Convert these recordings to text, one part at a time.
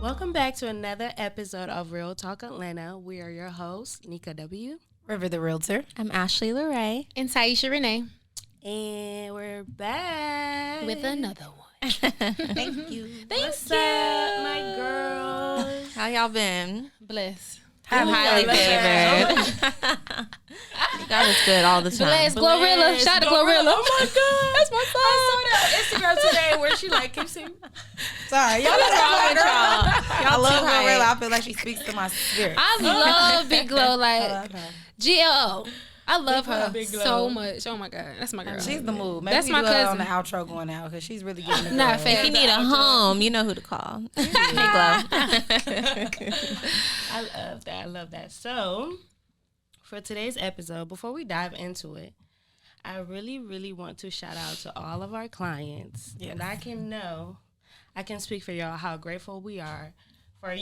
Welcome back to another episode of Real Talk Atlanta. We are your hosts, Neika W. River the Realtor. I'm Ashley LeRae. And Tiesha Renee. And we're back With another one. Thank you. What's up, my girls? How y'all been? Bless. I'm highly favored. God is good all the time. Bless. Glorilla. Shout out to Glorilla. Oh my God. That's my song. I saw that on Instagram today where she like keeps saying, Sorry, y'all What's wrong with I y'all? love too hype. Glorilla. I feel like she speaks to my spirit. I love Big Glow. I Like, love her. GLO. I love her Big Glow. so much. Oh my God. That's my girl. She's the move. Maybe That's we my do her on cousin. the outro going out because she's really getting it. Not girl. fair. If you need a home, you know who to call. Big Glow. I love that. I love that. So, for today's episode, before we dive into it, I really, really want to shout out to all of our clients. Yes. And I can speak for y'all how grateful we are for,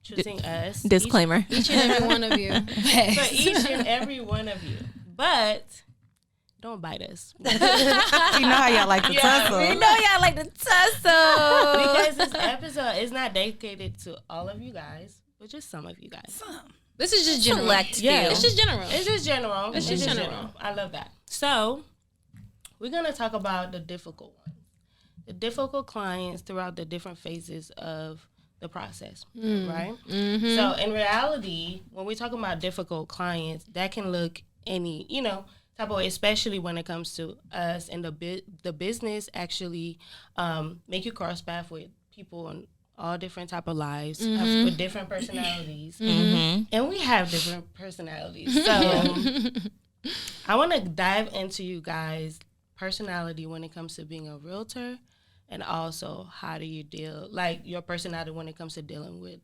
choosing us. Disclaimer. Each and every one of you. For each and every one of you. But don't bite us. You know how y'all like to tussle. We know y'all like to tussle. Because this episode is not dedicated to all of you guys, but just some of you guys. This is just general. Select Yeah. few. It's just general. It's just general. It's just general. I love that. So, we're going to talk about the difficult ones. The difficult clients throughout the different phases of the process, right? Mm-hmm. So, in reality, when we're talking about difficult clients, that can look any, type of way, especially when it comes to us and the business actually make you cross paths with people in all different type of lives with different personalities. And we have different personalities. So I want to dive into you guys' personality when it comes to being a realtor, and also how do you deal, like your personality when it comes to dealing with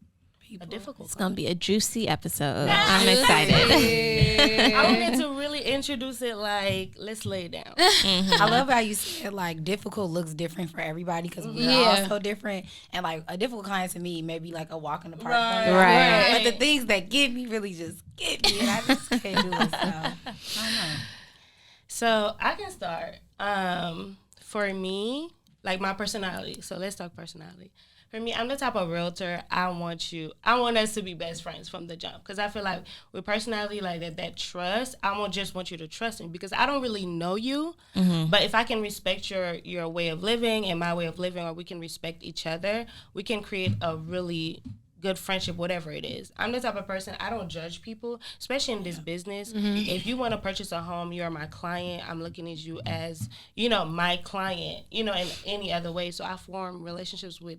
a difficult It's client. going to be a juicy episode. I'm excited. I wanted to really introduce it like, let's lay it down. I love how you said like difficult looks different for everybody because we're all so different. And like a difficult client to me may be like a walk in the park. Right. But the things that get me really just get me, and I just can't do it. So I don't know. So I can start. For me, like my personality. So let's talk personality. For me, I'm the type of realtor, I want us to be best friends from the jump. Because I feel like with personality like that trust, I just want you to trust me. Because I don't really know you. But if I can respect your way of living and my way of living, or we can respect each other, we can create a really good friendship, whatever it is. I'm the type of person, I don't judge people, especially in this business. If you want to purchase a home, you're my client. I'm looking at you as, my client, in any other way. So I form relationships with,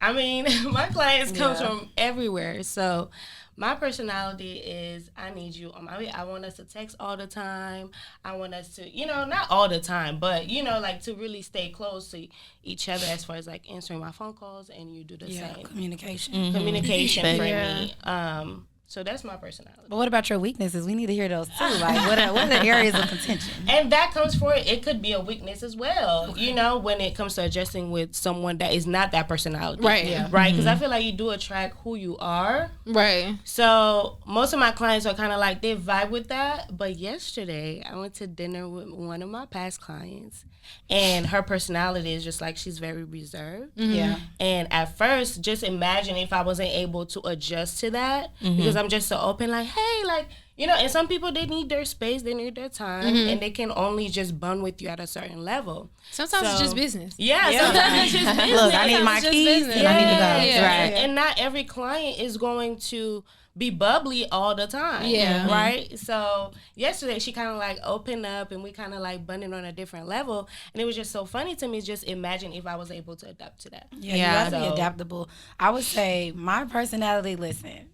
my clients come from everywhere. So my personality is, I need you. I want us to text all the time. I want us to, not all the time, but, like to really stay close to each other as far as like answering my phone calls, and you do the same. Communication. Communication for me. So that's my personality. But what about your weaknesses? We need to hear those too. Like, what are the areas of contention? And that comes for it. It could be a weakness as well, when it comes to adjusting with someone that is not that personality. Right. Yeah. Right? Because I feel like you do attract who you are. Right. So most of my clients are kind of like, they vibe with that. But yesterday, I went to dinner with one of my past clients, and her personality is just like, she's very reserved. Yeah. And at first, just imagine if I wasn't able to adjust to that, because I'm just so open, like, hey, like, and some people, they need their space, they need their time, and they can only just bond with you at a certain level. Sometimes it's just business. Yeah, sometimes it's just business. Look, I need my just keys business. and I need to go. Yeah. Right. And not every client is going to be bubbly all the time. Yeah. Right? So yesterday she kind of like opened up, and we kind of like bonded on a different level. And it was just so funny to me. Just imagine if I was able to adapt to that. Yeah, you have to be adaptable. I would say my personality, listen,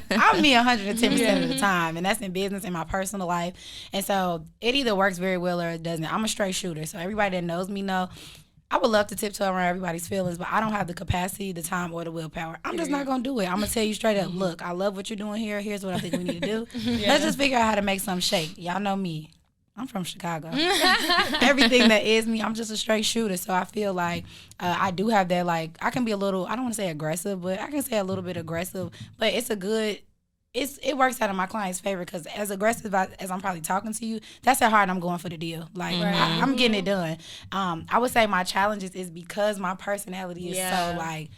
I'm me 110% of the time, and that's in business and my personal life. And so it either works very well or it doesn't. I'm a straight shooter, so everybody that knows me know I would love to tiptoe around everybody's feelings, but I don't have the capacity, the time, or the willpower. I'm just not going to do it. I'm going to tell you straight up, look, I love what you're doing here. Here's what I think we need to do. Let's just figure out how to make something shake. Y'all know me. I'm from Chicago. Everything that is me, I'm just a straight shooter. So I feel like I do have that, like, I can be a little, I don't want to say aggressive, but I can say a little bit aggressive. But it's a good, it works out in my client's favor, because as aggressive as I'm probably talking to you, that's how hard I'm going for the deal. Like, I'm getting it done. I would say my challenges is because my personality is so, like,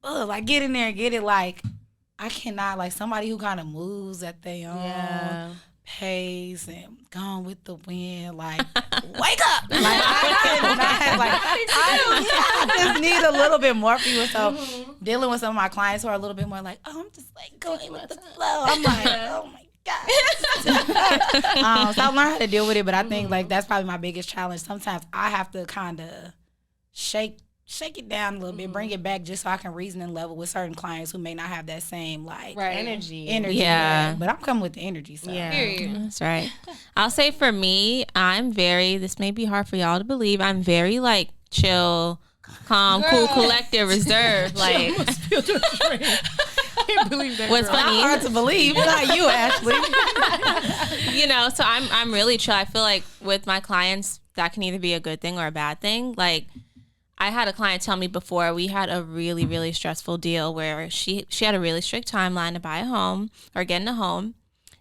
like get in there and get it. Like I cannot, like somebody who kind of moves at their own pace and gone with the wind. Like wake up! Like I cannot. Like I just need a little bit more people. So dealing with some of my clients who are a little bit more like, oh, I'm just like going with the flow. I'm like, oh my God. So I learned how to deal with it, but I think like that's probably my biggest challenge. Sometimes I have to kind of shake it down a little bit, bring it back just so I can reason and level with certain clients who may not have that same like energy. Yeah. Right? But I'm coming with the energy. So. Period. That's right. I'll say for me, this may be hard for y'all to believe, I'm very like chill, calm, cool, collected, reserved. Like Can't believe that. What's funny? Hard to believe. Not you, Ashley. So I'm really chill. I feel like with my clients, that can either be a good thing or a bad thing. Like I had a client tell me before, we had a really, really stressful deal where she had a really strict timeline to buy a home or get in a home.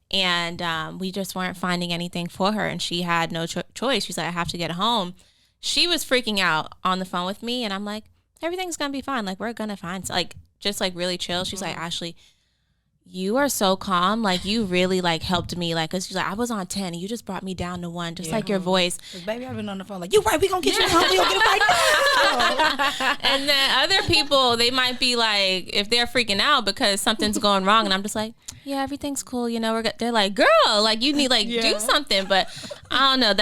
And we just weren't finding anything for her. And she had no choice. She's like, I have to get a home. She was freaking out on the phone with me. And I'm like, everything's going to be fine. Like, we're going to find, like, just like really chill. She's like, Ashley, you are so calm. Like, you really like helped me. Like, cause she's like, I was on 10 and you just brought me down to 1, just like your voice. Baby, I've been on the phone like, you right, we gonna get you home. We gonna get it right now. And then other people, they might be like, if they're freaking out because something's going wrong, and I'm just like, yeah, everything's cool. They're like, girl, like you need like do something. But I don't know.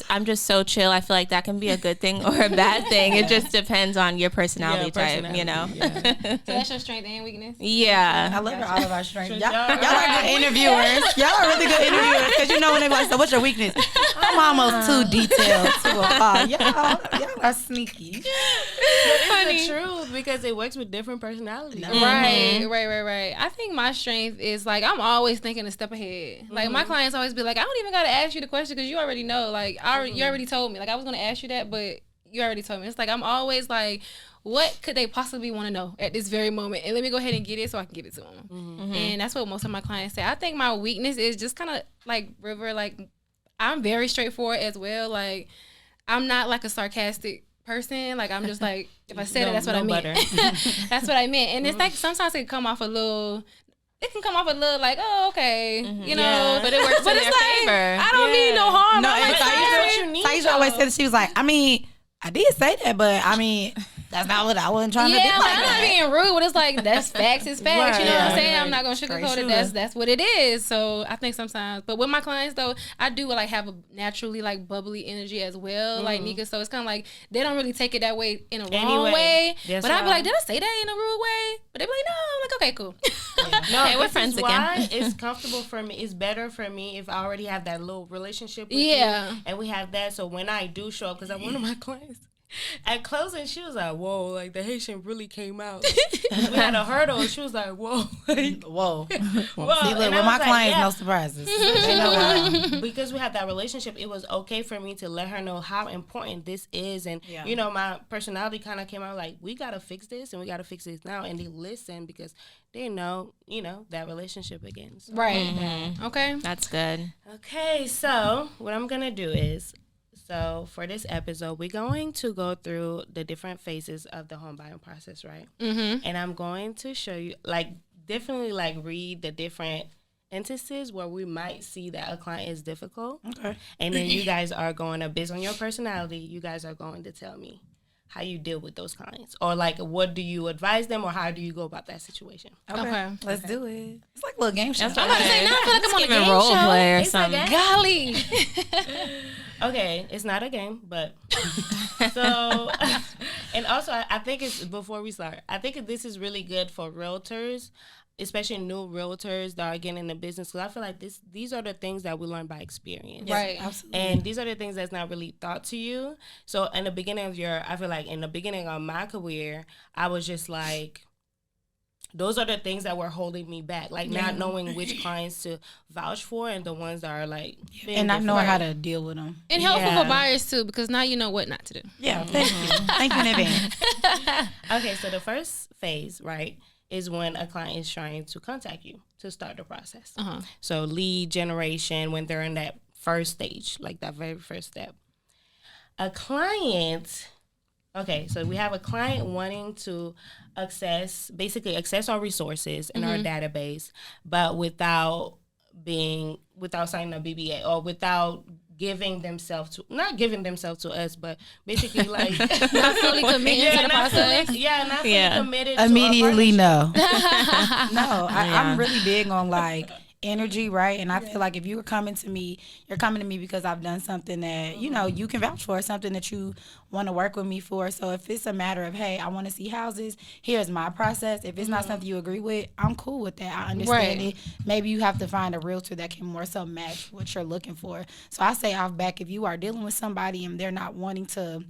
I'm just so chill. I feel like that can be a good thing or a bad thing. It just depends on your personality type, So that's your strength and weakness? Yeah. I love all of our strengths. Y'all are good interviewers. Y'all are really good interviewers because when they be like, so what's your weakness? I'm almost too detailed to a fault. Y'all are sneaky. It's the truth because it works with different personalities. Right. I think my strength is like I'm always thinking a step ahead. Like my clients always be like, I don't even gotta ask you the question because you already know. Like you already told me. Like I was gonna ask you that, but you already told me. It's like I'm always like, what could they possibly want to know at this very moment? And let me go ahead and get it so I can give it to them. And that's what most of my clients say. I think my weakness is just kind of like River. Like I'm very straightforward as well. Like I'm not like a sarcastic person. Like I'm just like, if I said it, that's what I meant. That's what I meant. And it's like sometimes it can come off a little like, oh, okay, you know, but it works in their favor. I don't mean no harm. No, I'm like, Tiesha always said, she was like, I mean, I did say that, but I mean, that's not what I wasn't trying to do. Yeah, like, I'm not being rude, but it's like, that's facts, it's facts. You know what I'm saying? I'm not going to sugarcoat it. That's what it is. So I think sometimes, but with my clients though, I do like have a naturally like bubbly energy as well, like Neika. So it's kind of like, they don't really take it that way in a wrong way. But I'd be like, did I say that in a rude way? But they'd be like, no. I'm like, okay, cool. No, okay, we're friends again. It's comfortable for me. It's better for me if I already have that little relationship with you. And we have that. So when I do show up, because I'm one of my clients, at closing, she was like, whoa, like the Haitian really came out. We had a hurdle, and she was like, whoa. Whoa. See, look, with my clients, no surprises. Because we had that relationship, it was okay for me to let her know how important this is. And, you know, my personality kind of came out like, we got to fix this, and we got to fix this now. And they listen because they know, you know, that relationship again. So, Okay. That's good. Okay, so what I'm going to do is, so for this episode, we're going to go through the different phases of the home buying process, right? And I'm going to show you, like, definitely, like, read the different instances where we might see that a client is difficult. Okay. And then you guys are going to, based on your personality, you guys are going to tell me how you deal with those clients. Or, like, what do you advise them, or how do you go about that situation? Okay. Let's do it. It's like a little game show. I'm about to say, now I feel like I'm on a game role play or something. Golly. Okay, it's not a game, but so, and also I think it's, before we start, I think this is really good for realtors, especially new realtors that are getting in the business, because I feel like these are the things that we learn by experience. Right. Absolutely. And these are the things that's not really taught to you. So in the beginning of I feel like in the beginning of my career, I was just like, those are the things that were holding me back, like not knowing which clients to vouch for and the ones that are like, and not knowing how to deal with them. And helpful for buyers too, because now you know what not to do. Yeah, thank you. Thank you in advance. Okay, so the first phase, right, is when a client is trying to contact you to start the process. So lead generation, when they're in that first stage, like that very first step. A client Okay, so we have a client wanting to access our resources in our database, but without signing a BBA or without not giving themselves to us, but basically like Not fully committed to the process. Not fully committed. Immediately, no. I'm really big on like energy, right? And I feel like if you're coming to me because I've done something that, you know, you can vouch for, something that you want to work with me for. So if it's a matter of, hey, I want to see houses, here's my process. If it's not something you agree with, I'm cool with that. I understand it. Maybe you have to find a realtor that can more so match what you're looking for. So I say off back, if you are dealing with somebody and they're not wanting to,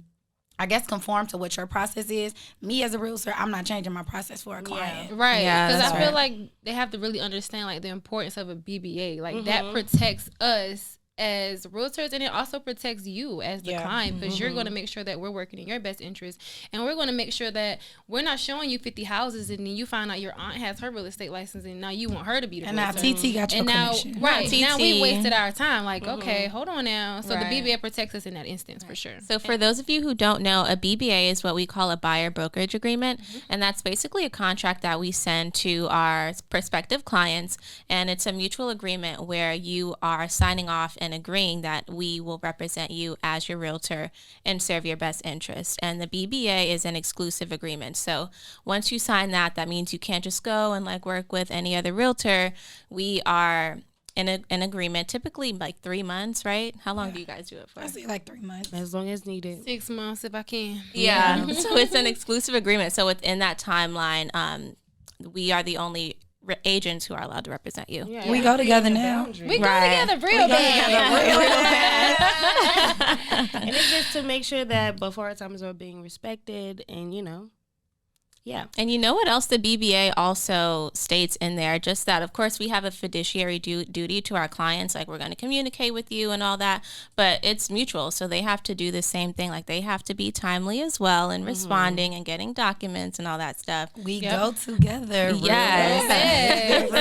I guess, conform to what your process is. Me as a realtor, I'm not changing my process for a client. Yeah. Right. Because I feel right. like they have to really understand like the importance of a BBA. Like that protects us as realtors, and it also protects you as the client, because you're going to make sure that we're working in your best interest, and we're going to make sure that we're not showing you 50 houses and then you find out your aunt has her real estate license and now you want her to be the and realtor. now TT got your commission. Now we wasted our time. Like, okay, hold on now. So the BBA protects us in that instance for sure. So for those of you who don't know, a BBA is what we call a buyer brokerage agreement, and that's basically a contract that we send to our prospective clients, and it's a mutual agreement where you are signing off and agreeing that we will represent you as your realtor and serve your best interest. And the BBA is an exclusive agreement. So once you sign that, that means you can't just go and like work with any other realtor. We are in an agreement, typically like 3 months, right? How long do you guys do it for? I say like 3 months. As long as needed. 6 months if I can. Yeah. So it's an exclusive agreement. So within that timeline, we are the only agents who are allowed to represent you. Yeah, we go together now. We go together real bad. And it's just to make sure that both our times are being respected, and you know. Yeah. And you know what else the BBA also states in there? Just that, of course, we have a fiduciary duty to our clients. Like, we're going to communicate with you and all that. But it's mutual. So they have to do the same thing. Like, they have to be timely as well in responding and getting documents and all that stuff. We go together. Yes.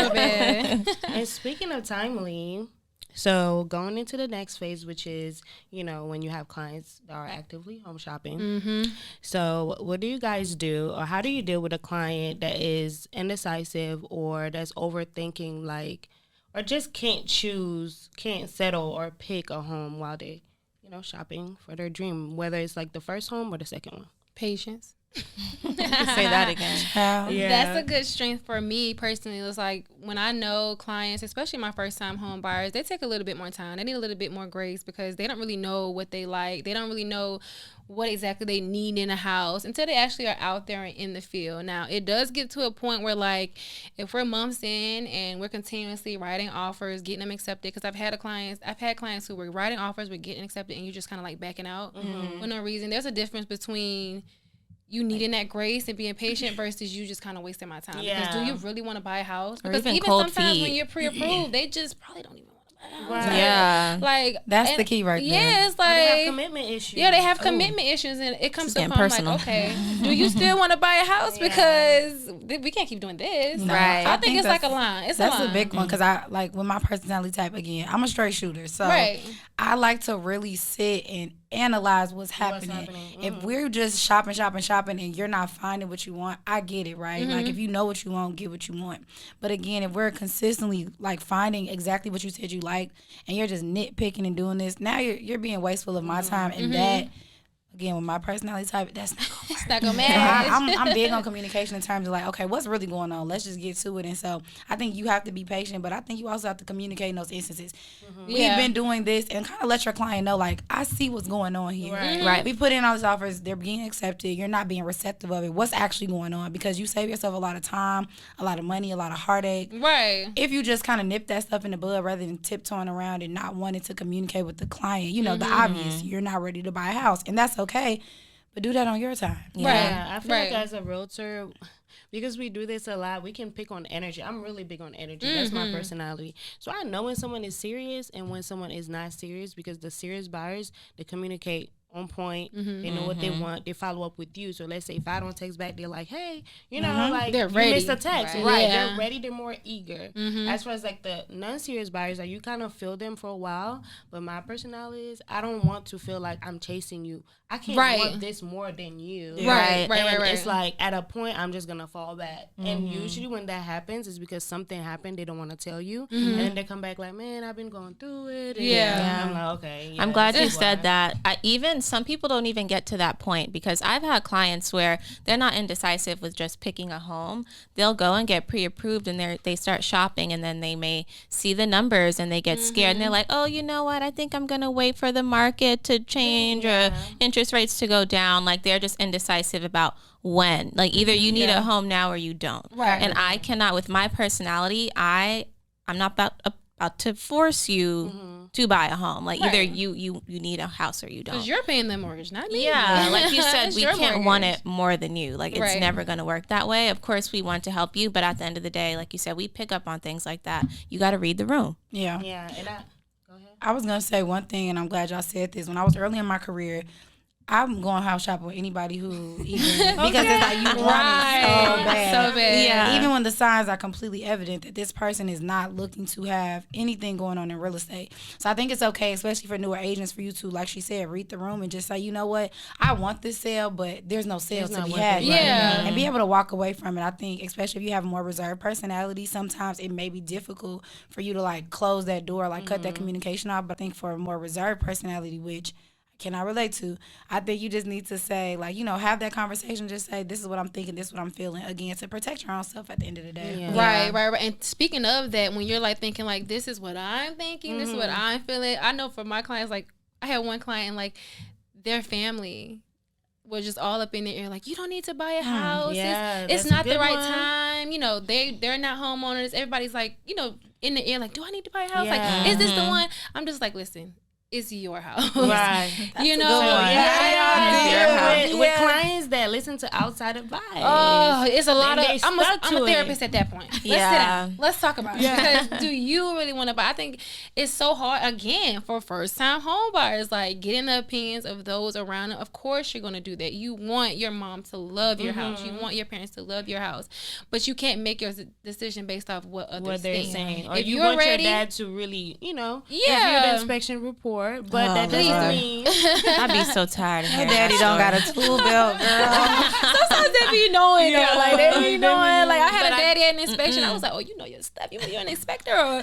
And speaking of timely, so going into the next phase, which is, you know, when you have clients that are actively home shopping. So what do you guys do, or how do you deal with a client that is indecisive or that's overthinking, like, or just can't settle or pick a home while they, you know, shopping for their dream, whether it's like the first home or the second one? Patience. Say that again. That's a good strength for me personally. It's like when I know clients, especially my first time home buyers, they take a little bit more time. They need a little bit more grace because they don't really know what they like. They don't really know what exactly they need in a house until they actually are out there and in the field. Now, it does get to a point where, like, if we're months in and we're continuously writing offers, getting them accepted, because I've had clients who were writing offers, we're getting accepted, and you're just kind of like backing out for no reason. There's a difference between you needing that grace and being patient versus you just kind of wasting my time. Yeah. Because do you really want to buy a house? Or Because even cold sometimes feet. when you're pre-approved, they just probably don't even want to buy a house. Right. Yeah. Like, That's the key right there. Yeah, it's They have like, commitment issues. yeah, they have commitment issues, and it comes to a getting point personal. like, okay, do you still want to buy a house? Because we can't keep doing this. No, Right. I think it's like a line. That's a a line. big one because I like with my personality type again. I'm a straight shooter, so I like to really sit and analyze what's happening. If we're just shopping, and you're not finding what you want, I get it, right? Like if you know what you want, get what you want. But again, if we're consistently like finding exactly what you said you like, and you're just nitpicking and doing this, now you're being wasteful of my time, and that. Again, with my personality type, that's not gonna work. It's not gonna match. I'm big on communication in terms of like, okay, what's really going on? Let's just get to it. And so I think you have to be patient, but I think you also have to communicate in those instances. We've been doing this and kind of let your client know, like, I see what's going on here. Right. We put in all these offers, they're being accepted. You're not being receptive of it. What's actually going on? Because you save yourself a lot of time, a lot of money, a lot of heartache. Right. If you just kind of nip that stuff in the bud rather than tiptoeing around and not wanting to communicate with the client, you know, the obvious, you're not ready to buy a house. And that's okay. But do that on your time. Yeah, I feel like as a realtor, because we do this a lot, we can pick on energy. I'm really big on energy. That's my personality. So I know when someone is serious and when someone is not serious, because the serious buyers, they communicate on point. They know what they want. They follow up with you. So let's say if I don't text back, they're like, hey, like they're ready. You missed a text. Right. Right. Yeah. They're ready. They're more eager. As far as like the non-serious buyers, like you kind of feel them for a while. But my personality is I don't want to feel like I'm chasing you. I can't want this more than you. Right. It's like at a point I'm just gonna fall back. And usually when that happens is because something happened they don't want to tell you. And then they come back like, man, I've been going through it. And I'm like, okay. I'm glad you said that. Some people don't even get to that point because I've had clients where they're not indecisive with just picking a home. They'll go and get pre-approved and they start shopping, and then they may see the numbers and they get scared and they're like, oh, you know what? I think I'm going to wait for the market to change or interest rates to go down. Like they're just indecisive about when. Like either you need a home now or you don't. Right. And I cannot, with my personality, I'm not about to force you to buy a home. Like either you need a house or you don't. Because you're paying the mortgage, not me. Yeah, like you said, we can't mortgage. want it more than you. Like it's never going to work that way. Of course, we want to help you, but at the end of the day, like you said, we pick up on things like that. You got to read the room. Yeah. Yeah. And go ahead. I was going to say one thing, and I'm glad y'all said this. When I was early in my career, I'm going house shopping with anybody who even because it's like you want it so bad. So bad. Yeah. Even when the signs are completely evident that this person is not looking to have anything going on in real estate. So I think it's okay, especially for newer agents, for you to, like she said, read the room and just say, you know what, I want this sale, but there's no sale to be had. Yeah. And be able to walk away from it. I think, especially if you have a more reserved personality, sometimes it may be difficult for you to like close that door, like cut that communication off. But I think for a more reserved personality, which cannot relate to, I think you just need to say, like, have that conversation. Just say, this is what I'm thinking, this is what I'm feeling, again, to protect your own self at the end of the day. Yeah. Right. And speaking of that, when you're like thinking like, this is what I'm thinking, this is what I'm feeling. I know for my clients, like I had one client, like their family was just all up in their ear, like, you don't need to buy a house. It's not the right time. They're not homeowners. Everybody's like, in the ear, like, do I need to buy a house? Like, is this the one? I'm just like, listen, it's your house. Right. With clients that listen to outside advice. Oh, it's a lot of. I'm a to therapist at that point. Let's sit down. Let's talk about it. Because do you really want to buy? I think it's so hard again for first time home buyers. Like getting the opinions of those around them. Of course, you're going to do that. You want your mom to love your house. You want your parents to love your house, but you can't make your decision based off what others they're think. saying. Or if you you're want ready, your dad to really, review the inspection report. But that doesn't mean I'd be so tired of hearing Daddy don't got a tool belt, girl. sometimes they be knowing, like they be knowing. Like I had a daddy at an inspection. I was like, oh, you know your stuff. You're an inspector or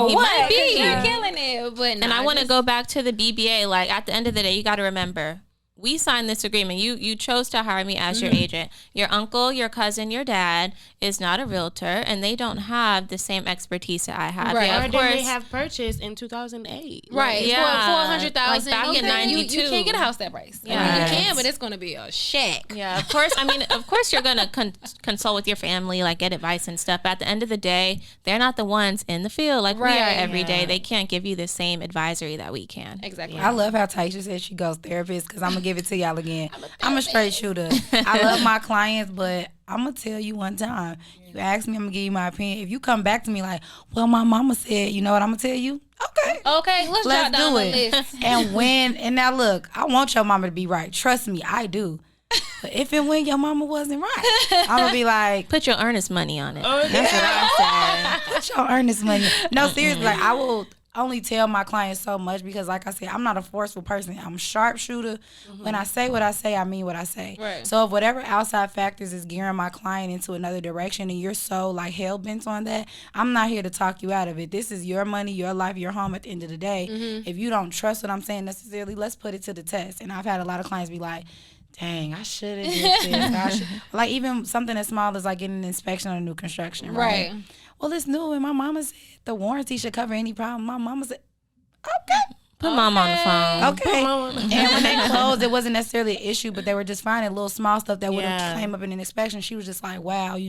he what? might be. You're killing it. But And I want to go back to the BBA. Like at the end of the day, you got to remember, we signed this agreement. You chose to hire me as your agent. Your uncle, your cousin, your dad is not a realtor, and they don't have the same expertise that I have. Right. Yeah, or of they course. may have purchased in 2008. Right. Yeah. For $100,000. Like back in 92. You can't get a house that price. I mean, you can, but it's going to be a shack. Yeah, of course. I mean, of course you're going to consult with your family, like get advice and stuff. But at the end of the day, they're not the ones in the field like we are every day. They can't give you the same advisory that we can. Exactly. I love how Tiesha said she goes therapist, because I'm going to give it to y'all again. I'm a straight shooter. I love my clients, but I'm going to tell you one time. You ask me, I'm going to give you my opinion. If you come back to me like, well, my mama said, you know what I'm going to tell you? Okay, let's jot down do the it. list. And now look, I want your mama to be right. Trust me, I do. But if and when your mama wasn't right, I'm going to be like, Put your earnest money on it. that's what I said. Put your earnest money. No, seriously, like I will only tell my clients so much, because like I said, I'm not a forceful person. I'm a sharpshooter. When I say what I say, I mean what I say. Right. So if whatever outside factors is gearing my client into another direction and you're so like hell bent on that, I'm not here to talk you out of it. This is your money, your life, your home at the end of the day. If you don't trust what I'm saying necessarily, let's put it to the test. And I've had a lot of clients be like, dang, I should have did this. Like even something as small as like getting an inspection on a new construction. Right. Well, it's new, and my mama said the warranty should cover any problem. My mama said, okay. Put mom on the phone. Okay. And when they closed, it wasn't necessarily an issue, but they were just finding little small stuff that would have came up in an inspection. She was just like, wow,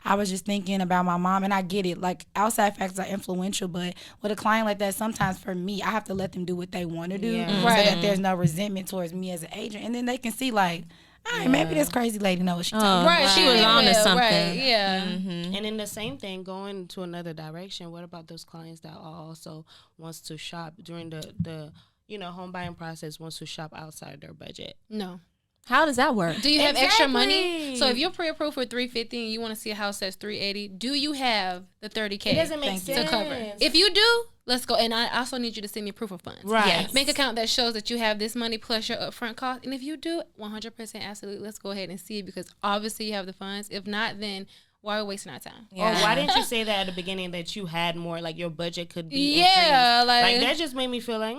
I was just thinking about my mom. And I get it. Like, outside factors are influential, but with a client like that, sometimes for me, I have to let them do what they want to do so that there's no resentment towards me as an agent. And then they can see, like, all right, maybe this crazy lady knows what she's talking about. She was on to something. Right, yeah. And in the same thing, going to another direction, what about those clients that are also wants to shop during the home buying process wants to shop outside their budget. No. How does that work? Do you have extra money? So if you're pre-approved for $350 and you want to see a house that's $380, do you have the $30K? It doesn't make sense to cover. If you do, let's go. And I also need you to send me proof of funds. Right. Yes. Bank account that shows that you have this money plus your upfront cost. And if you do, 100% absolutely, let's go ahead and see it, because obviously you have the funds. If not, then why are we wasting our time? Or why didn't you say that at the beginning, that you had more, like your budget could be Yeah, increased? Like that just made me feel like,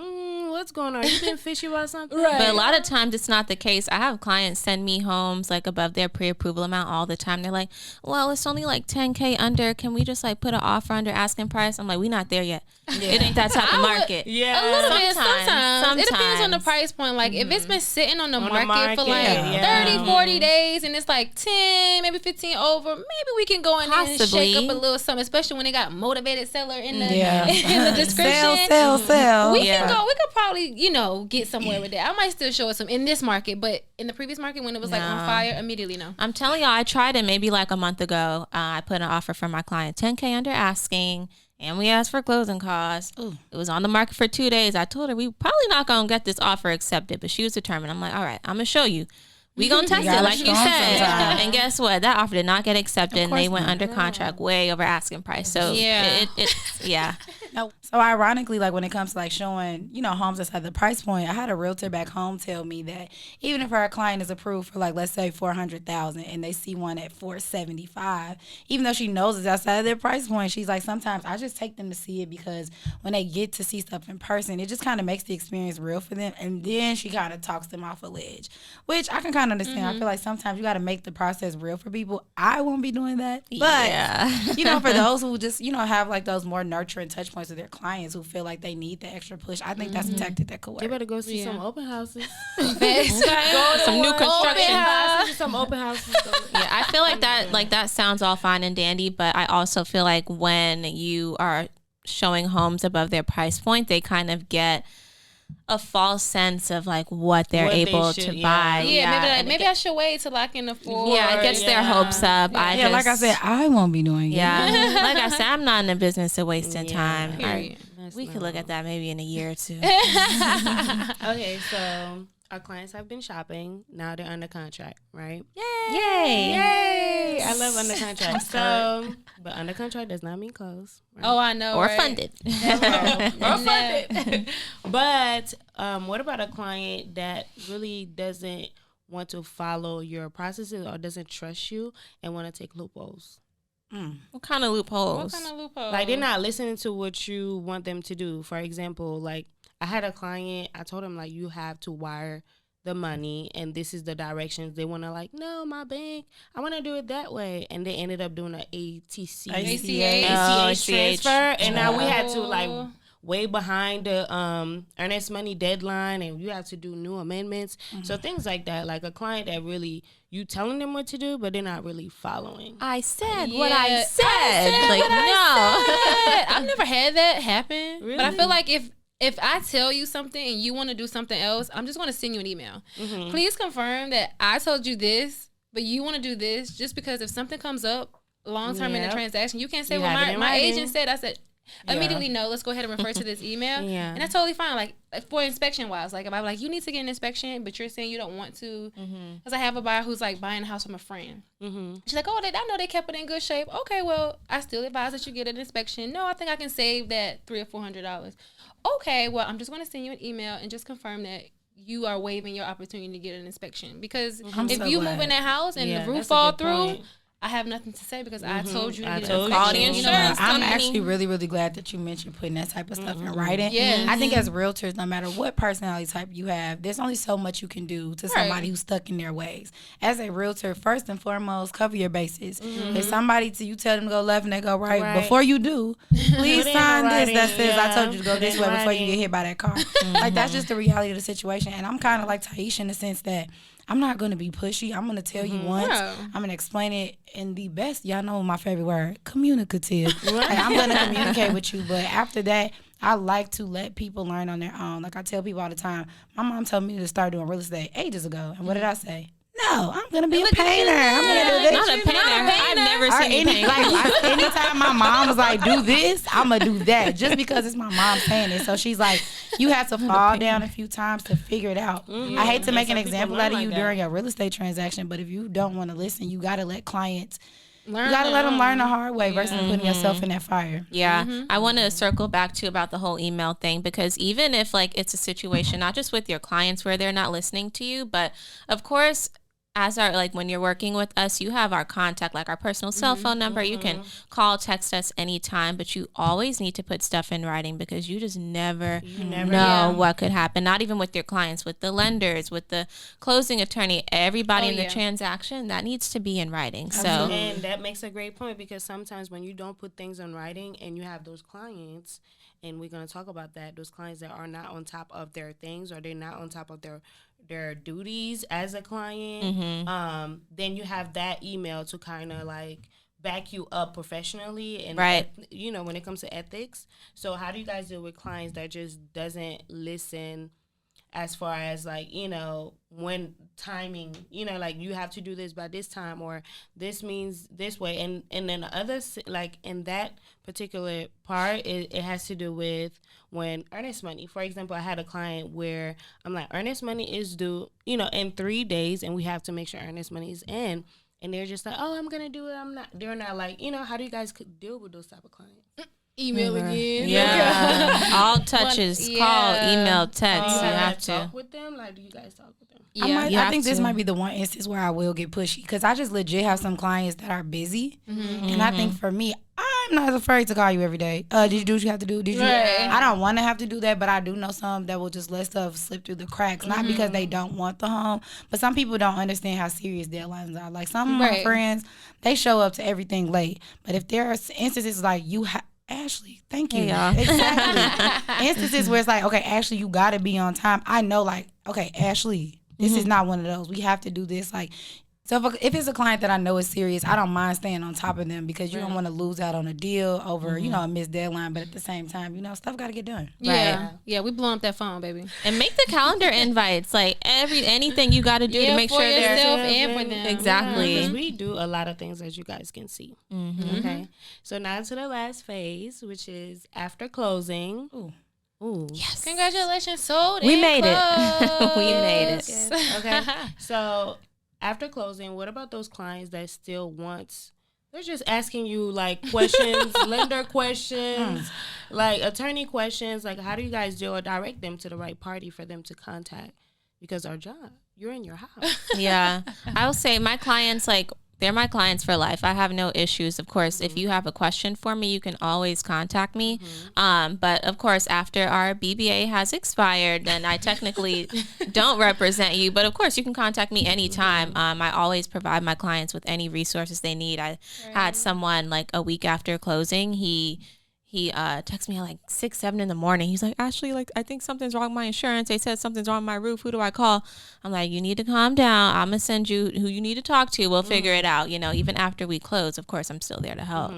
what's going on? You been fishy about something? Right. But a lot of times it's not the case. I have clients send me homes like above their pre-approval amount all the time. They're like, well, it's only like 10K under. Can we just like put an offer under asking price? I'm like, we not there yet. Yeah. It ain't that type of market. A little bit. Sometimes. It depends on the price point. Like if it's been sitting on the market for like 30, 40 days and it's like 10, maybe 15 over, maybe we can go in there and shake up a little something, especially when they got motivated seller in the in the description. Sell. We can go. We could probably, get somewhere with that. I might still show us some in this market, but in the previous market when it was like on fire, immediately no. I'm telling y'all, I tried it maybe like a month ago. I put an offer for my client, 10K under asking, and we asked for closing costs. Ooh. It was on the market for 2 days. I told her we probably not gonna get this offer accepted, but she was determined. I'm like, all right, I'm gonna show you. We gonna test it like you said. And guess what? That offer did not get accepted, and they went under contract way over asking price. So yeah. No, so ironically, like when it comes to like showing, homes that's at the price point, I had a realtor back home tell me that even if our client is approved for like, let's say $400,000 and they see one at $475,000, even though she knows it's outside of their price point, she's like, sometimes I just take them to see it, because when they get to see stuff in person, it just kind of makes the experience real for them. And then she kind of talks them off a ledge, which I can kind of understand. I feel like sometimes you got to make the process real for people. I won't be doing that, but for those who just have like those more nurturing touch points with their clients who feel like they need the extra push, I think that's a tactic that could work. You better go see some open houses. Some new construction. Some open houses. Yeah, I feel like that sounds all fine and dandy, but I also feel like when you are showing homes above their price point, they kind of get a false sense of like what they're able to buy. Maybe I should wait to lock in the floor. Yeah, it gets their hopes up. Like I said, I won't be doing it. Yeah, like I said, I'm not in the business of wasting time. We could look at that maybe in a year or two. Okay, so our clients have been shopping. Now they're under contract, right? Yay! I love under contract. But under contract does not mean close. Right? Oh, I know. Or funded. Or funded. But what about a client that really doesn't want to follow your processes or doesn't trust you and want to take loopholes? What kind of loopholes? Like they're not listening to what you want them to do. For example, like I had a client, I told him like, you have to wire the money and this is the directions. They want to like, no, my bank, I want to do it that way. And they ended up doing an ACH transfer. And now we had to like way behind the earnest money deadline, and you have to do new amendments. So things like that, like a client that really, you telling them what to do, but they're not really following. I said what I said. I've never had that happen. Really? But I feel like if I tell you something and you want to do something else, I'm just going to send you an email. Please confirm that I told you this, but you want to do this, just because if something comes up long term in the transaction, you can't say, well, my agent said, I said, immediately no, let's go ahead and refer to this email. And that's totally fine. Like for inspection wise, like if I'm like, you need to get an inspection, but you're saying you don't want to, because I have a buyer who's like buying a house from a friend. She's like, oh, I know they kept it in good shape. Okay, well, I still advise that you get an inspection. No, I think I can save that $300 or $400. Okay, well, I'm just going to send you an email and just confirm that you are waiving your opportunity to get an inspection, because if you move in that house and the roof fall through, I have nothing to say, because I told you to get a quality insurance. I'm actually really, really glad that you mentioned putting that type of stuff in writing. I think as realtors, no matter what personality type you have, there's only so much you can do to somebody who's stuck in their ways. As a realtor, first and foremost, cover your bases. If somebody you tell them to go left and they go right, before you do, please sign this that says I told you to go this way before you get hit by that car. Like that's just the reality of the situation. And I'm kind of like Tiesha in the sense that I'm not going to be pushy. I'm going to tell you once. I'm going to explain it in the best, y'all know my favorite word, communicative. Like, I'm going to communicate with you. But after that, I like to let people learn on their own. Like I tell people all the time, my mom told me to start doing real estate ages ago. And what did I say? No. oh, I'm gonna be a painter. I'm gonna do this. Not a painter. I've never seen you paint. Anytime my mom was like, do this, I'm gonna do that, just because it's my mom saying it. So she's like, you have to fall down a few times to figure it out. I hate to make an example out of you during a real estate transaction, but if you don't want to listen, you gotta let clients. You gotta let them learn the hard way versus putting yourself in that fire. Yeah. I want to circle back to about the whole email thing, because even if like it's a situation, not just with your clients where they're not listening to you, but of course, as our, like when you're working with us, you have our contact, like our personal cell phone number. You can call, text us anytime, but you always need to put stuff in writing, because you just never know what could happen. Not even with your clients, with the lenders, with the closing attorney, everybody in the transaction, that needs to be in writing. So, and that makes a great point, because sometimes when you don't put things in writing and you have those clients, and we're going to talk about that, those clients that are not on top of their things, or they're not on top of their duties as a client, then you have that email to kind of like back you up professionally, and when it comes to ethics. So how do you guys deal with clients that just doesn't listen, as far as like, when timing, like you have to do this by this time, or this means this way, and then the other, like in that particular part, it has to do with when earnest money. For example, I had a client where I'm like, earnest money is due, in 3 days, and we have to make sure earnest money is in. And they're just like, oh, I'm gonna do it. I'm not. They're not like, how do you guys deal with those type of clients? Email again. Yeah. All touches, call, email, text. You have to talk with them. Like, do you guys talk with them? Yeah, I think this might be the one instance where I will get pushy, because I just legit have some clients that are busy, and I think for me, I'm not afraid to call you every day. Did you do what you have to do? Did you? I don't want to have to do that, but I do know some that will just let stuff slip through the cracks, not because they don't want the home, but some people don't understand how serious deadlines are. Like some of my friends, they show up to everything late, but if there are instances like Ashley, thank you. Yeah. Exactly. Instances where it's like, okay, Ashley, you gotta be on time. I know, like, okay, Ashley, this is not one of those. We have to do this. Like, so if it's a client that I know is serious, I don't mind staying on top of them, because you don't want to lose out on a deal over, a missed deadline. But at the same time, stuff got to get done. Yeah. Right. Yeah, we blowing up that phone, baby. And make the calendar invites, like anything you got to do to make sure they're yourself and for them. Exactly. Because we do a lot of things that you guys can see. Okay. So now to the last phase, which is after closing. Ooh. Yes. Congratulations, sold. We made it. We made it. Okay. So after closing, what about those clients that still they're just asking you like questions, lender questions, like attorney questions, like how do you guys deal or direct them to the right party for them to contact? Because our job, you're in your house. Yeah. I will say my clients, like, they're my clients for life. I have no issues. Of course, if you have a question for me, you can always contact me. But of course, after our BBA has expired, then I technically don't represent you. But of course, you can contact me anytime. I always provide my clients with any resources they need. I had someone like a week after closing, he texted me at like 6, 7 in the morning. He's like, Ashley, like, I think something's wrong with my insurance. They said something's wrong with my roof. Who do I call? I'm like, you need to calm down. I'm going to send you who you need to talk to. We'll figure it out. Even after we close, of course, I'm still there to help.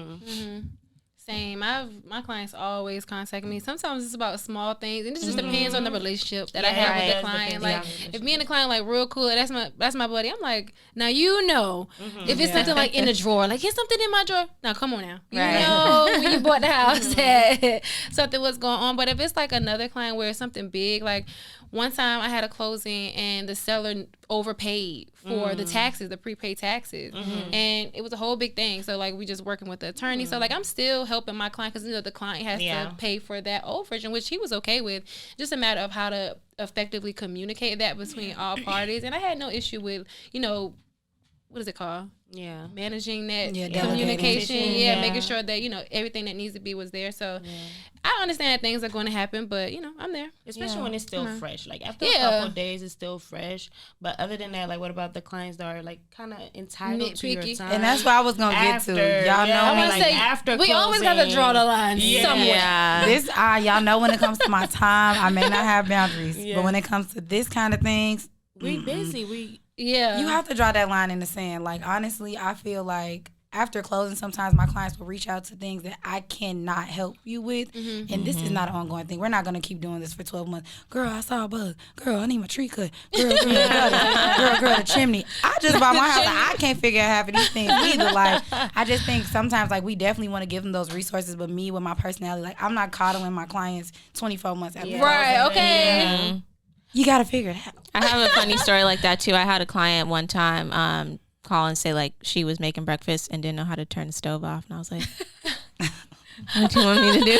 Same. My clients always contact me. Sometimes it's about small things, and it just depends on the relationship that I have with the client. Like, if me and the client like real cool, that's my buddy. I'm like, now if it's something like in the drawer, like here's something in my drawer. Now come on now, you know when you bought the house that something was going on. But if it's like another client where it's something big, like one time I had a closing and the seller overpaid for the taxes, the prepaid taxes, and it was a whole big thing. So like we just working with the attorney. So like I'm still helping my client, because the client has to pay for that overage, and which he was okay with. Just a matter of how to effectively communicate that between all parties. And I had no issue with what is it called? Managing that communication. Making sure that everything that needs to be was there. So I understand that things are going to happen, but I'm there. Especially when it's still fresh. Like after a couple of days, it's still fresh. But other than that, like what about the clients that are like kind of entitled to your time? And that's what I was gonna get to. Y'all know, I like after we always got to draw the line somewhere. This y'all know, when it comes to my time, I may not have boundaries, but when it comes to this kind of things, we busy. You have to draw that line in the sand. Like honestly, I feel like after closing, sometimes my clients will reach out to things that I cannot help you with. And this is not an ongoing thing. We're not going to keep doing this for 12 months. Girl, I saw a bug. Girl, I need my tree cut. Girl, the chimney. I just bought my house. I can't figure out half of these things either. Like, I just think sometimes, like, we definitely want to give them those resources, but me with my personality, like, I'm not coddling my clients 24 months after. Right, okay. You got to figure it out. I have a funny story like that too. I had a client one time call and say like she was making breakfast and didn't know how to turn the stove off, and I was like, what do you want me to do?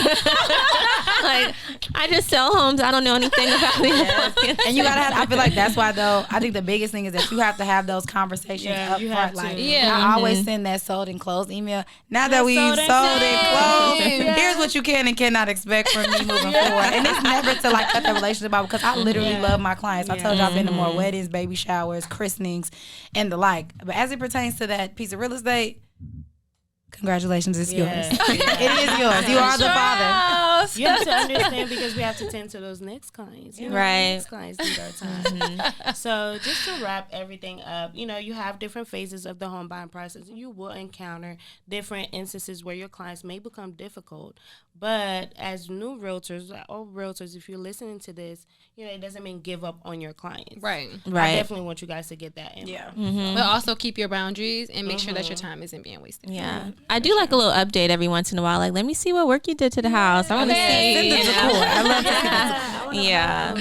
Like, I just sell homes. I don't know anything about it. And you gotta have, I feel like that's why though, I think the biggest thing is that you have to have those conversations up front. Like, I always send that sold and closed email. Now that we've sold and closed, here's what you can and cannot expect from me moving forward. And it's never to like cut the relationship out, because I literally love my clients. I told you I've been to more weddings, baby showers, christenings, and the like. But as it pertains to that piece of real estate, congratulations, it's yours. It is yours. You are the father. You have to understand, because we have to tend to those next clients. You know, right. Next clients need our time. So just to wrap everything up, you know, you have different phases of the home buying process. You will encounter different instances where your clients may become difficult. But as new realtors, old realtors, if you're listening to this, you know, it doesn't mean give up on your clients. Right. I definitely want you guys to get that in. Yeah. But also keep your boundaries and make sure that your time isn't being wasted. Yeah. I do like a little update every once in a while. Like, let me see what work you did to the house. I want to see. I love that. Yeah.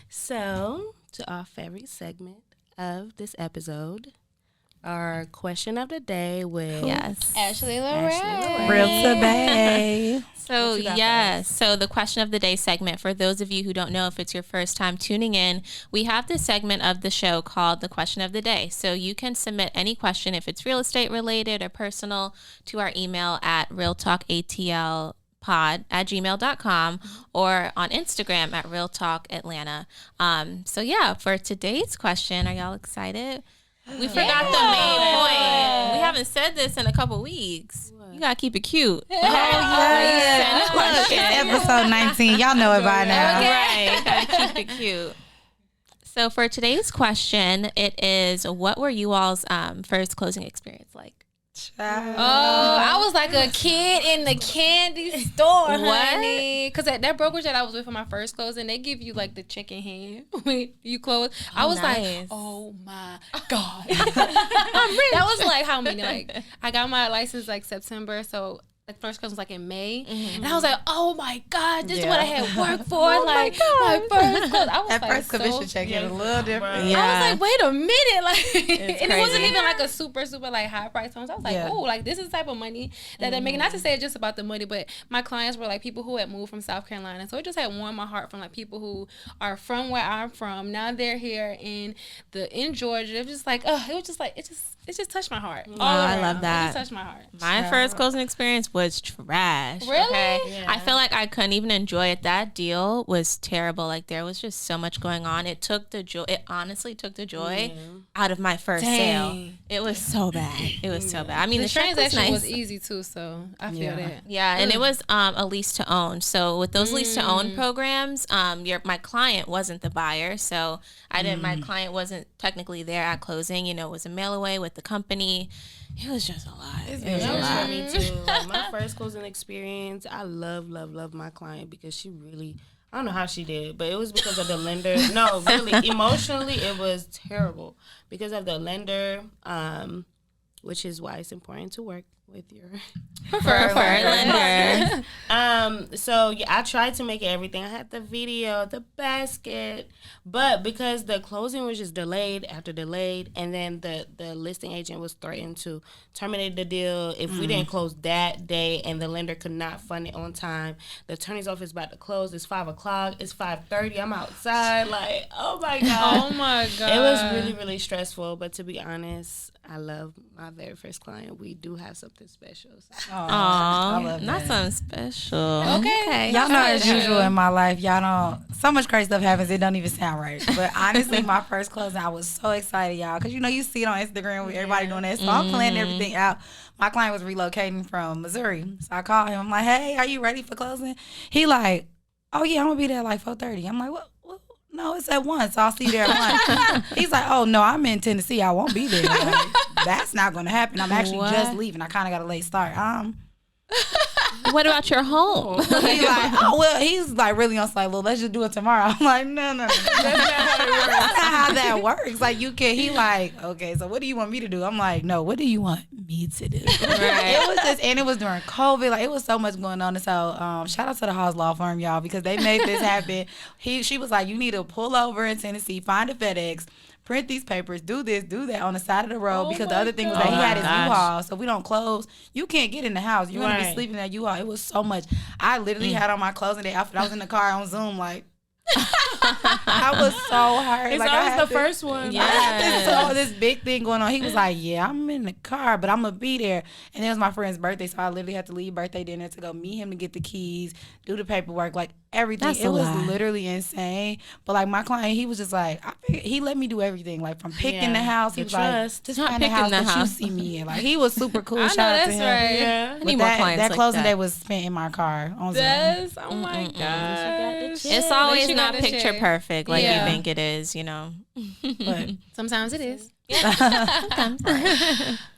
So, to our favorite segment of this episode, our question of the day with Ashley Lorraine. Realtor Bay. So, yes. So, the question of the day segment, for those of you who don't know, if it's your first time tuning in, we have this segment of the show called the question of the day. So, you can submit any question, if it's real estate related or personal, to our email at realtalkatlpod@gmail.com or on Instagram at realtalkatlanta. So, yeah, for today's question, are y'all excited? We forgot the main point. We haven't said this in a couple weeks. You gotta keep it cute. Oh, yeah. Look, it's episode 19. Y'all know it by now. Right. Gotta keep it cute. So for today's question, it is, what were you all's first closing experience like? Oh, I was like a kid in the candy store, honey. Because at that brokerage that I was with for my first closing, they give you like the chicken hand when you close. I was like, oh my God. That was like how many? Like, I got my license like September, so like first close was like in May, and I was like, "Oh my God, this is what I had worked for!" My first close. I was that like, first commission check is a little different. Yeah. I was like, "Wait a minute!" Like, and it wasn't crazy. even like a super like high price home. So I was like, "Oh, like this is the type of money that they're making." Not to say it's just about the money, but my clients were like people who had moved from South Carolina, so it just had warmed my heart from like people who are from where I'm from. Now they're here in Georgia. It was just like, it was just like it just touched my heart. I love that. It just touched my heart. My first closing experience was trash. Really? Okay? Yeah. I feel like I couldn't even enjoy it. That deal was terrible. Like, there was just so much going on. It took the joy. It honestly took the joy out of my first sale. It was so bad. It was so bad. I mean, the transaction was nice. easy too, so I feel that. Yeah, and it was a lease to own. So with those lease to own programs, my client wasn't the buyer, so my client wasn't technically there at closing. You know, it was a mail away with the company. It was just a lot. It was a lot. For me too. Like, my first closing experience, I love my client, because she really, I don't know how she did, but it was because of the lender. No, really, emotionally, it was terrible because of the lender, which is why it's important to work with your preferred lender. So yeah, I tried to make it everything. I had the video, the basket, but because the closing was just delayed after delayed, and then the listing agent was threatened to terminate the deal if we didn't close that day, and the lender could not fund it on time. The attorney's office about to close. It's 5:00. It's 5:30. I'm outside. Like, oh my God. Oh my God. It was really, really stressful. But to be honest, I love my very first client. We do have something special. So. Aww, not something special. Okay. Y'all know, as usual in my life, y'all don't, so much crazy stuff happens, it don't even sound right. But honestly, my first closing, I was so excited, y'all, because you know, you see it on Instagram with everybody doing that. So I'm planning everything out. My client was relocating from Missouri. So I called him. I'm like, hey, are you ready for closing? He like, oh yeah, I'm going to be there at like 4:30. I'm like, what? No, it's at 1, so I'll see you there at 1. He's like, oh no, I'm in Tennessee. I won't be there. Like, that's not going to happen. I'm actually just leaving. I kind of got a late start. What about your home? He's like, oh, well, he's like really on like, well, let's just do it tomorrow. I'm like, no. That's not how that works. Like, he like, okay, so what do you want me to do? I'm like, no, what do you want me to do? Right. It was during COVID. Like, it was so much going on. And so, shout out to the Haas Law Firm, y'all, because they made this happen. She was like, you need to pull over in Tennessee, find a FedEx, print these papers, do this, do that on the side of the road, because the other thing was that he had his U-Haul, so we don't close. You can't get in the house. You're going to be sleeping in that U-Haul. It was so much. I literally had on my closing day outfit. I was in the car on Zoom, like, I was so hurt. It's like, always the first one. Yeah. I had this big thing going on. He was like, yeah, I'm in the car, but I'm going to be there. And it was my friend's birthday, so I literally had to leave birthday dinner to go meet him to get the keys, do the paperwork, like everything. It was literally insane. But like my client, he was just like, he let me do everything, like from picking the house. He was like, just find the house that you see me in. Like, he was super cool. I know, Shout out to that's him. right. Yeah. I need more clients that like closing that. day was spent in my car on Zoom. Yes. Oh my gosh. It's always you not got the picture check. perfect like Yeah. you think it is, you know. But Sometimes it is.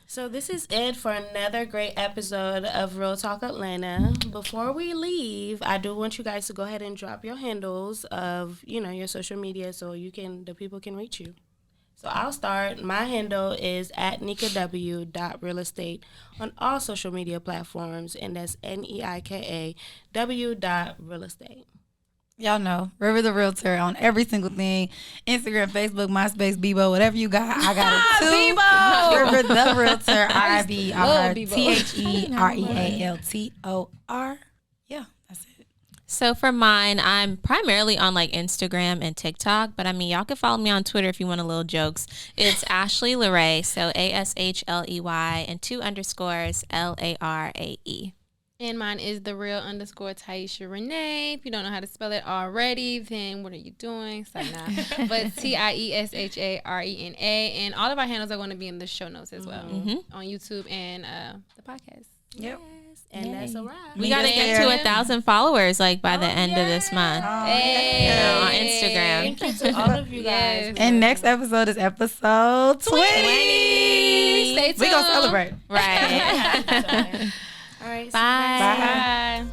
So this is it for another great episode of Real Talk Atlanta. Before we leave, I do want you guys to go ahead and drop your handles of, your social media so the people can reach you. So I'll start. My handle is at NeikaW.realestate on all social media platforms, and that's NeikaW.realestate. y'all know, River the Realtor on every single thing. Instagram, Facebook, MySpace, Bebo, whatever you got, I got it too. Bebo! River the Realtor, love Bebo. RIVERTHEREALTOR. Yeah, that's it. So for mine, I'm primarily on like Instagram and TikTok, but I mean, y'all can follow me on Twitter if you want a little jokes. It's Ashley Leray, so ASHLEY and 2 underscores LARAE. And mine is the real _ Tiesha Renee. If you don't know how to spell it already, then what are you doing? So nah. But TIESHARENA. And all of our handles are going to be in the show notes as well on YouTube and the podcast. Yep. And that's a wrap. We got to get to 1,000 followers like by the end of this month. Hey. On Instagram. Thank you to all of you guys. And next episode is episode 20. Stay tuned. We going to celebrate. Right. All right. Bye. Bye. Bye.